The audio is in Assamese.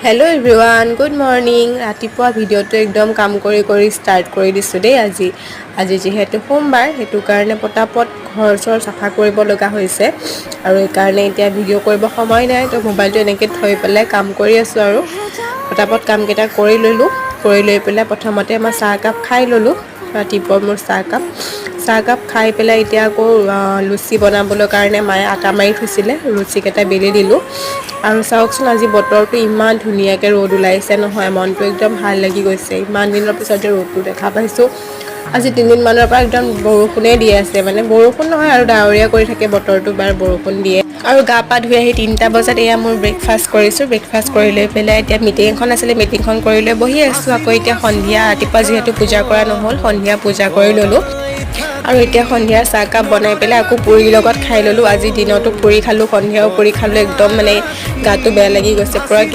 Hello' everyone, good morning. ৰাতিপুৱা ভিডিঅ'টো একদম কাম কৰি ষ্টাৰ্ট কৰি দিছোঁ দেই। আজি যিহেতু সোমবাৰ, সেইটো কাৰণে পটাপট ঘৰ চৰ চাফা কৰিব লগা হৈছে আৰু সেইকাৰণে এতিয়া ভিডিঅ' কৰিব সময় নাই, তো মোবাইলটো এনেকৈ থৈ পেলাই কাম কৰি আছোঁ আৰু পটাপট কামকেইটা কৰি ল'লোঁ। কৰি লৈ পেলাই প্ৰথমতে মই চাহকাপ খাই ল'লোঁ। ৰাতিপুৱা মোৰ চাহকাপ খাই পেলাই এতিয়া আকৌ লুচি বনাবলৈ কাৰণে মায়ে আটা মাৰি থৈছিলে, লুচিকেইটা বেলি দিলোঁ। আৰু চাওকচোন, আজি বতৰটো ইমান ধুনীয়াকৈ ৰ'দ ওলাইছে নহয়, মনটো একদম ভাল লাগি গৈছে। ইমান দিনৰ পিছতে ৰ'দটো দেখা পাইছোঁ। আজি 3 দিনমানৰ পৰা একদম বৰষুণেই দি আছে, মানে বৰষুণ নহয় আৰু ডাৱৰীয়া কৰি থাকে বতৰটো, বাৰ বৰষুণ দিয়ে। আৰু গা পা ধুই আহি 3টা বজাত এয়া মোৰ ব্ৰেকফাষ্ট কৰিছোঁ। ব্ৰেকফাষ্ট কৰি লৈ পেলাই এতিয়া মিটিং এখন আছিলে, মিটিংখন কৰি লৈ বহি আছোঁ। আকৌ এতিয়া সন্ধিয়া, ৰাতিপুৱা যিহেতু পূজা কৰা নহ'ল, সন্ধিয়া পূজা কৰি ল'লোঁ। আৰু এতিয়া সন্ধিয়া চাহকাপ বনাই পেলাই আকৌ পুৰিৰ লগত খাই ল'লোঁ। আজি দিনতো পুৰি খালোঁ, সন্ধিয়াও পুৰি খালোঁ। একদম মানে গাটো বেয়া লাগি গৈছে পুৰা।